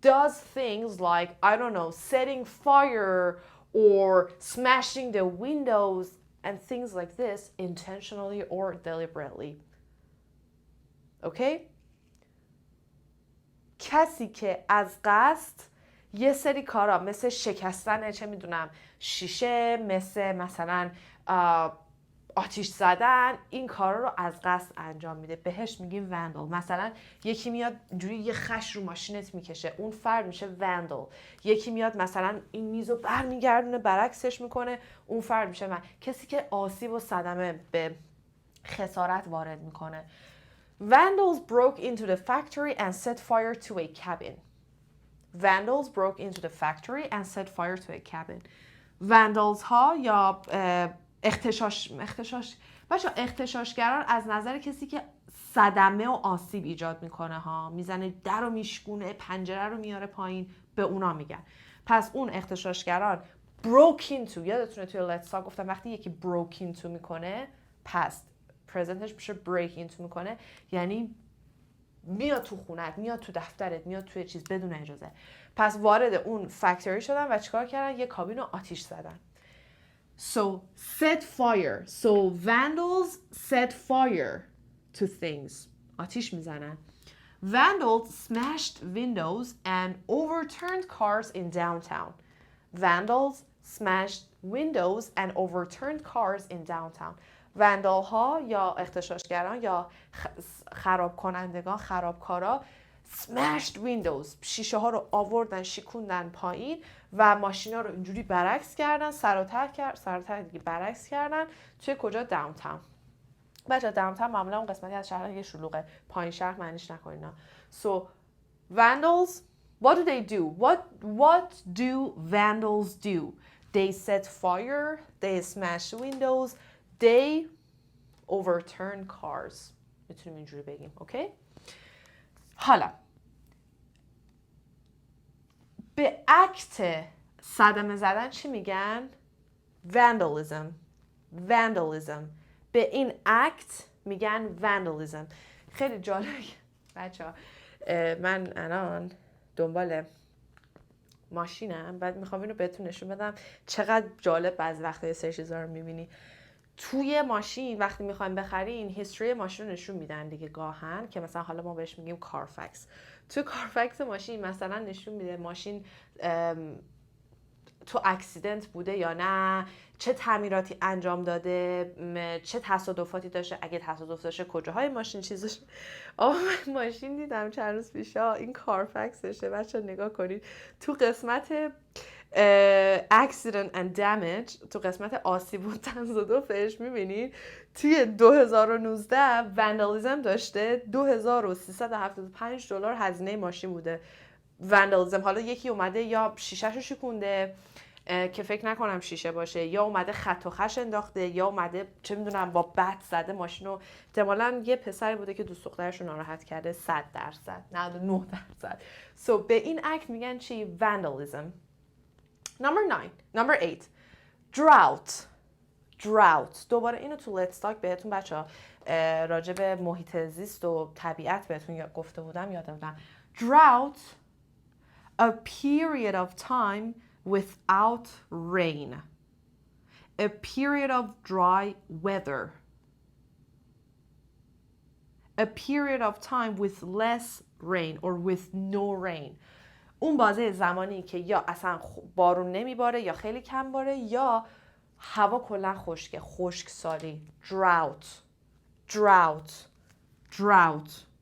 does things like, I don't know, setting fire or smashing the windows and things like this intentionally or deliberately. Okay? کسی که از قصد یه سری کارا مثل شکستن چه میدونم شیشه، مثلا آتیش زدن، این کارا رو از قصد انجام میده. بهش میگیم وندل. مثلا یکی میاد اینجوری یه خش رو ماشینت میکشه، اون فرد میشه وندل. یکی میاد مثلا این میزو برمیگردونه برعکسش میکنه، اون فرد میشه کسی که آسیب و صدمه به خسارت وارد میکنه. Vandals broke into the factory and set fire to a cabin. Vandals broke into the factory and set fire to a cabin. Vandals ها یا اغتشاشگران از نظر کسی که صدمه و آسیب ایجاد میکنه ها، میزنه در رو میشکونه، پنجره رو میاره پایین، به اونا میگن. پس اون اغتشاشگران broke into، یادتونه توی let's talk گفتم وقتی یکی broke into میکنه past presentش میشه break into میکنه، یعنی میاد تو خونت، میاد تو دفترت، میاد توی چیز بدون اجازه. پس وارد اون فکتوری شدن و چیکار کردن؟ یه کابین رو آتیش زدن. So set fire. So vandals set fire to things. آتیش میزنن. Vandals smashed windows and overturned cars in downtown. Vandals smashed windows and overturned cars in downtown. وندال ها یا اغتشاشگران یا خراب کنندگان، خرابکارا smashed windows، شیشه ها رو آوردن شیکوندن پایین و ماشینا رو اینجوری برعکس کردن، سر دیگه برعکس کردن توی کجا؟ داونتاون. بچه داونتاون معمولا اون قسمتی از شهر که شلوغه، پایین شهر معنیش نکنین. So vandals, what do they do? What do vandals do? they set fire, they smash windows, they overturn cars. میتونیم اینجوری بگیم. اوکی؟ حالا به اکت صدمه زدن چی میگن؟ vandalism. vandalism. به این اکت میگن vandalism. خیلی جالب بچه ها. من الان دنبال ماشینم، بعد میخوام اینو بهتون نشون بدم چقدر جالب بعضی وقتا یه سری چیزا رو میبینی. توی ماشین وقتی میخوایم بخرین هیستوری ماشین رو نشون میدن دیگه گاهن، که مثلا حالا ما بهش میگیم کارفکس. توی کارفکس ماشین مثلا نشون میده ماشین تو اکسیدنت بوده یا نه، چه تعمیراتی انجام داده، چه تصادفاتی داشته، اگه تصادف داشته کجاهای ماشین چیزش. من ماشین دیدم چند روز پیشا، این کارفکسشه بچه نگاه کنید. تو قسمت accident and damage، تو قسمت آسیب و تصادفش میبینید توی 2019 وندالیزم داشته، $2375 هزینه ماشین بوده. وندالیزم، حالا یکی اومده یا شیشه‌شو شکونده که فکر نکنم شیشه باشه، یا اومده خط و خش انداخته، یا اومده چه میدونم با بت زده ماشینو. احتمالاً یه پسری بوده که دوست دخترش رو ناراحت کرده. 100%، 99%. به این اکت میگن چی؟ vandalism. Number 8 drought. دوباره اینو تو Let's Talk بهتون بچه ها راجع به محیط زیست و طبیعت بهتون گفته بودم، یادم. drought, a period of time without rain, a period of dry weather, a period of time with less rain or with no rain. اون بازه زمانی که یا اصلا بارون نمیباره یا خیلی کم باره یا هوا کلا خشکه، خشکسالی. drought.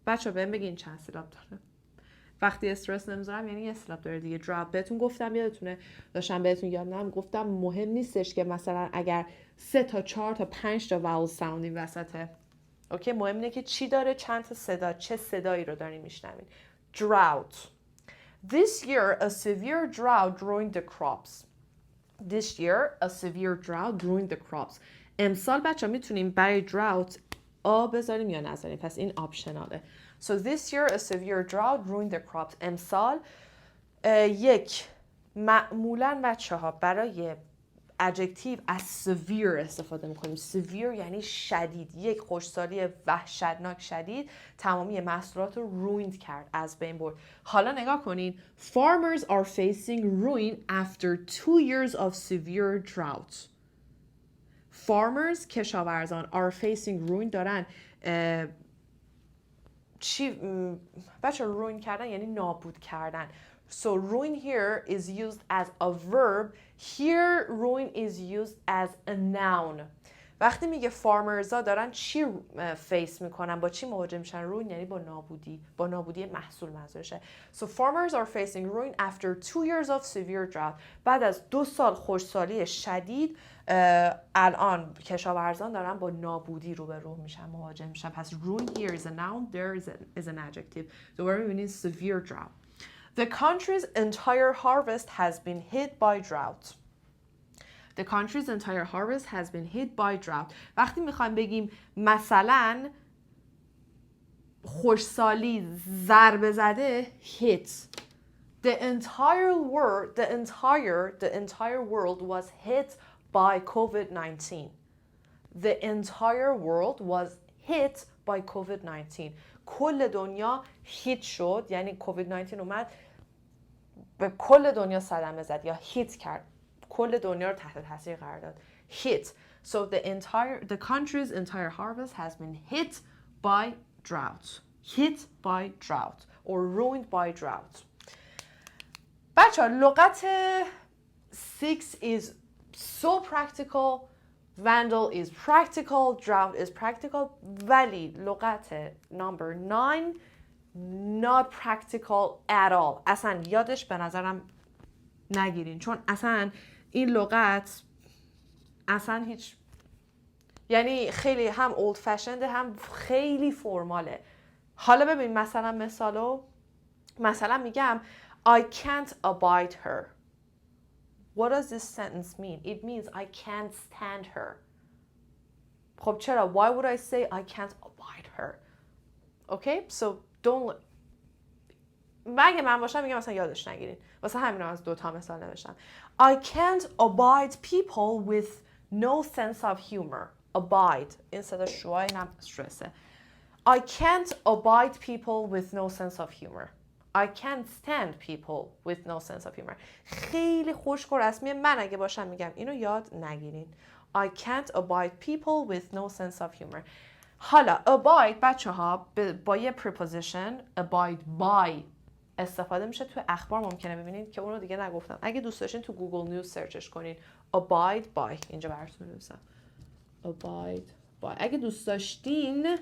بچه بهم بگین چند سیلاب داره. وقتی استرس نمیذارم یعنی یه سیلاب داره دیگه. drought بهتون گفتم، یادتونه داشتم بهتون یادم گفتم مهم نیستش که مثلا اگر 3 تا 4 تا 5 تا واول ساوند این وسطه. اوکی، مهم اینه که چی داره، چند تا صدا، چه صدایی رو داریم میشنوین. drought. This year a severe drought ruined the crops. امسال بچه میتونیم برای drought بذاریم یا نذاریم، پس این آپشناله. So this year a severe drought ruined the crops. امسال یک معمولاً بچه ها برای adjective از severe استفاده میکنیم. severe یعنی شدید. یک خشکسالی وحشتناک شدید تمامی محصولات رو ruined کرد، از بین برد. حالا نگاه کنین. Farmers are facing ruin after 2 years of severe drought. Farmers کشاورزان are facing ruin دارن بچه ruin کردن یعنی نابود کردن. So ruin here is used as a verb. Here ruin is used as a noun. وقتی میگه farmers ها دارن چی فیس میکنن، با چی مواجه میشن؟ ruin یعنی با نابودی محصول منظورشه. So farmers are facing ruin after 2 years of severe drought. بعد از 2 سال خشکسالی شدید الان کشاورزان دارن با نابودی روبرو میشن، مواجه میشن. پس ruin here is a noun, there is an adjective. دوباره میبینید severe drought. The country's entire harvest has been hit by drought. The country's entire harvest has been hit by drought. وقتی میخوایم بگیم مثلا خشکسالی ضربه زده، hit. The entire world was hit by COVID-19. The entire world was hit by COVID-19. کل دنیا هیت شد، یعنی کووید 19 اومد به کل دنیا صدمه زد یا هیت کرد، کل دنیا رو تحت تاثیر قرار داد. hit. So the country's entire harvest has been hit by drought or ruined by drought. بچه لغت 6 is so practical. Vandal is practical, drought is practical, ولی لغت number 9 not practical at all. اصلا یادش به نظرم نگیرین، چون اصلا این لغت اصلا هیچ، یعنی خیلی هم old fashioned هم خیلی فرماله. حالا ببین مثلا میگم I can't abide her. What does this sentence mean? It means I can't stand her. خب چرا؟ Why would I say I can't abide her? Okay? So don't... مگه من باشم میگم مثلا یادش نگیرین. واسه همین از دوتا مثال نوشتم. I can't abide people with no sense of humor. Abide. این صدا شوهای اینم استرسه. I can't abide people with no sense of humor. I can't stand people with no sense of humor. خیلی خشک و رسمیه. من اگه باشم میگم اینو یاد نگیرین. I can't abide people with no sense of humor. حالا abide بچه ها با یه preposition abide by استفاده میشه. توی اخبار ممکنه ببینید که اونو دیگه نگفتم. اگه دوست داشتین تو گوگل نیوز سرچش کنین abide by. اینجا براتون بنویسم abide by. اگه دوست داشتین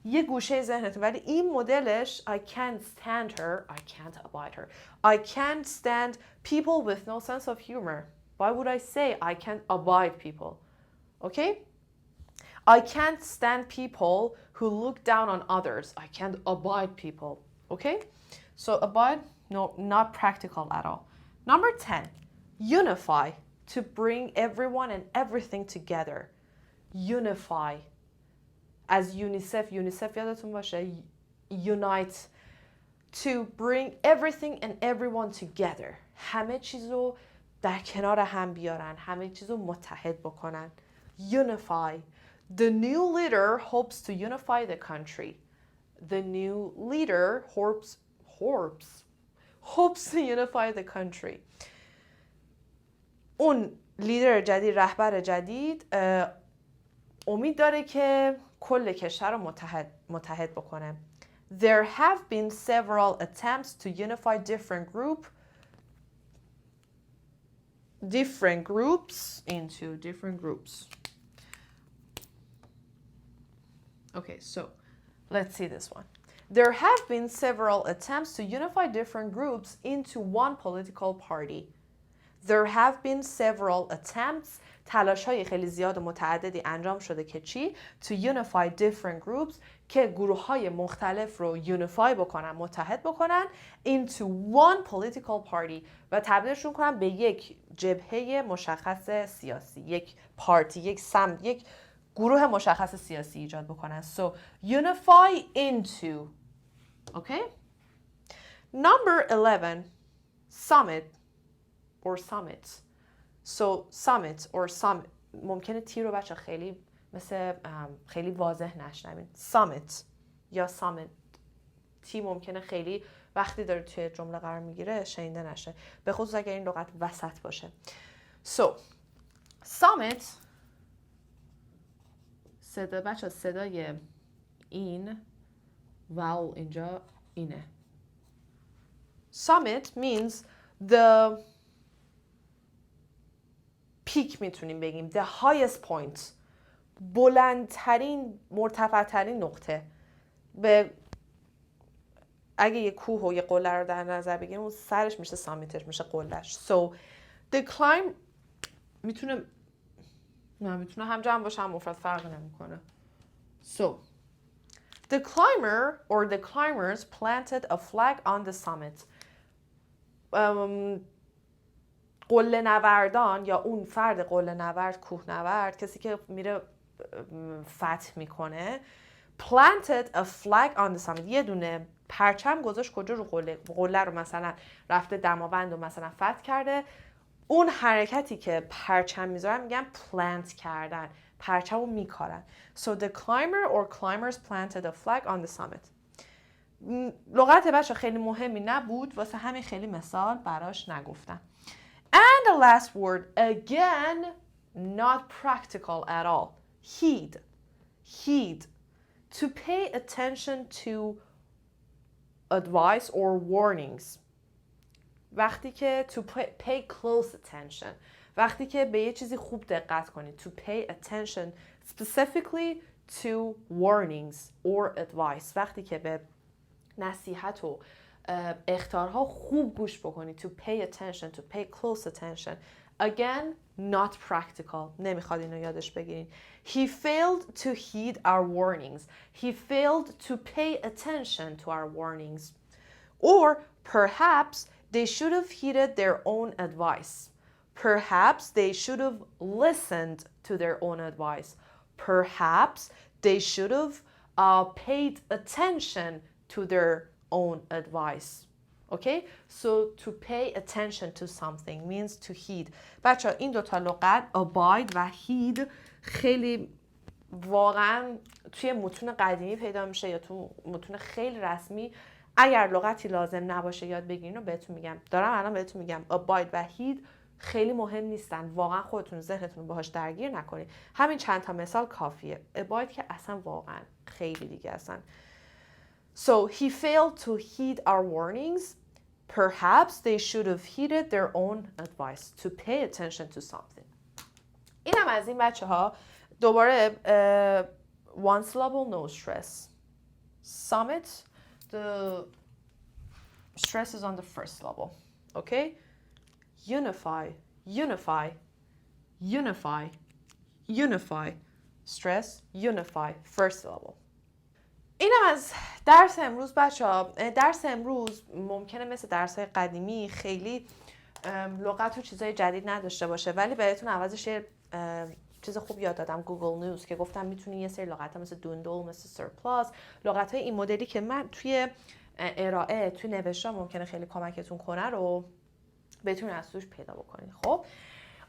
یه گوشه ذهنتون، ولی این مدلش I can't stand her, I can't abide her. I can't stand people with no sense of humor. Why would I say I can't abide people? Okay? I can't stand people who look down on others. I can't abide people. Okay? So abide, no, not practical at all. Number 10, unify, to bring everyone and everything together. Unify. As UNICEF یادتون باشه, unite, to bring everything and everyone together. همه چیزو در کنار هم بیارن, همه چیزو متحد بکنن. Unify. The new leader hopes to unify the country. The new leader hopes to unify the country. اون لیدر جدید, رهبر جدید امید داره که کل کشور رو متحد بکنه. There have been several attempts to unify different groups into different groups. Okay, so let's see this one. There have been several attempts to unify different groups into one political party. There have been several attempts, تلاش‌های خیلی زیاد و متعددی انجام شده که چی؟ To unify different groups, که گروه‌های مختلف رو unify بکنن, متحد بکنن into one political party و تبدیلشون کنن به یک جبهه مشخص سیاسی, یک پارتی, یک سمت, یک گروه مشخص سیاسی ایجاد بکنن. So unify into. Okay? Number 11, summit or summits. So summit or summit, ممکنه تی رو بچه خیلی خیلی واضح نشنوین. Summit یا summit. تی ممکنه خیلی وقتی داره توی جمله قرار میگیره شنیده نشه, به خصوص اگر این لغت وسط باشه. So summit, صدا بچه صدای این واول اینجا اینه. Summit means the peak, میتونیم بگیم the highest point, بلندترین, مرتفعترین نقطه. اگه یه کوه و یه قله رو در نظر بگیریم, اون سرش میشه سامیتش, میشه قلهش. So the climb میتونه هم جمع باشه هم مفرد, فرق نمیکنه. So the climber or the climbers planted a flag on the summit. قله نوردان یا اون فرد قله نورد, کوه نورد, کسی که میره فتح میکنه, planted a flag on the summit, یه دونه پرچم گذاشت کجا؟ رو قله رو مثلا رفته دماوند و مثلا فتح کرده. اون حرکتی که پرچم میذارن میگن plant کردن, پرچم رو میکارن. So the climber or climbers planted a flag on the summit. لغت بچه خیلی مهمی نبود, واسه همین خیلی مثال براش نگفتم. And the last word, again, not practical at all. Heed. To pay attention to advice or warnings. وقتی که to pay close attention. وقتی که به یه چیزی خوب دقت کنید. To pay attention specifically to warnings or advice. وقتی که به نصیحت و اخطارها خوب گوش بکنید. To pay attention, to pay close attention. Again, not practical. نمیخواد اینو یادش بگیرین. He failed to heed our warnings. He failed to pay attention to our warnings. Or perhaps they should have heeded their own advice. Perhaps they should have listened to their own advice. Perhaps they should have paid attention to their own advice. Okay? So to pay attention to something means to heed. بچه این دوتا لغت abide و heed خیلی واقعا توی متون قدیمی پیدا میشه یا تو متون خیلی رسمی. اگر لغتی لازم نباشه یاد بگیرین رو بهتون میگم. دارم الان بهتون میگم abide و heed خیلی مهم نیستن. واقعا خودتون ذهنتون باهاش درگیر نکنید. همین چند تا مثال کافیه. abide که اصلا واقعا خیلی دیگه اصلا. So he failed to heed our warnings. Perhaps they should have heeded their own advice to pay attention to something. اینم از این بچه ها. دوباره one syllable no stress. Summit, the stress is on the first syllable. Okay? Unify, unify, unify, unify. Stress, unify, first syllable. اینم از درس امروز بچه ها. درس امروز ممکنه مثل درس های قدیمی خیلی لغت و چیزای جدید نداشته باشه، ولی بهتون عوضش چیز خوب یاد دادم، گوگل نیوز، که گفتم میتونی یه سری لغت مثل دوندل، مثل سرپلاس، لغت های این مدلی که من توی ارائه توی نوشتار ممکنه خیلی کمکتون کنه رو بتونین از توش پیدا بکنین. خب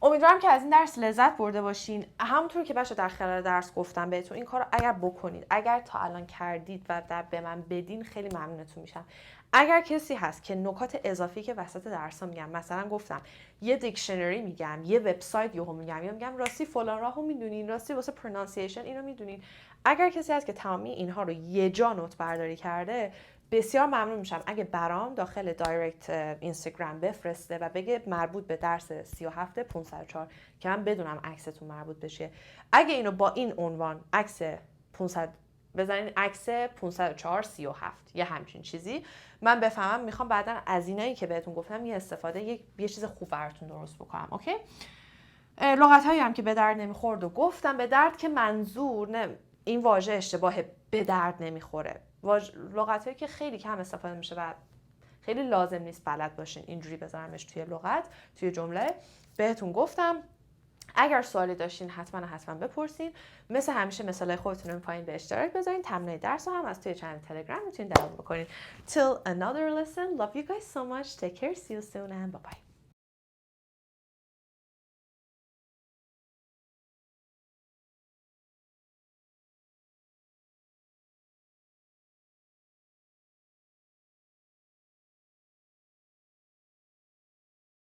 امیدوارم که از این درس لذت برده باشین. همونطور که بچه در خلال درس گفتم بهتون این کار اگر بکنید، اگر تا الان کردید و به من بدین خیلی ممنونتون میشم. اگر کسی هست که نکات اضافی که وسط درسا میگم، مثلا گفتم یه دیکشنری میگم، یه وبسایت یهو میگم، یا میگم راستی فلان راهو میدونین، راستی واسه پرونانسییشن اینو میدونین، اگر کسی هست که تمامی اینها رو یه جا نوت برداری کرده، بسیار ممنون میشم اگه برام داخل دایرکت اینستاگرام بفرسته و بگه مربوط به درس 37 504 که من بدونم عکستون مربوط بشه. اگه اینو با این عنوان عکس 500 بزنین، عکس 504 37 یه همچین چیزی، من بفهمم میخوام بعداً از اینایی که بهتون گفتم یه استفاده یه چیز خوب براتون درست بکنم. اوکی؟ لغت هایی هم که به درد نمیخورد و گفتم. به درد که منظور نه این واژه اشتباهه، به درد نمیخوره. لغت هایی که خیلی کم استفاده میشه و خیلی لازم نیست بلد باشین اینجوری بذارمش توی لغت، توی جمله. بهتون گفتم اگر سوالی داشتین حتما بپرسین. مثل همیشه مثالای خودتون رو پایین به اشتراک بذارین. تمرین درس رو هم از توی چنل تلگرام میتونین دانلود بکنین. Till another lesson. Love you guys so much. Take care. See you soon and bye bye.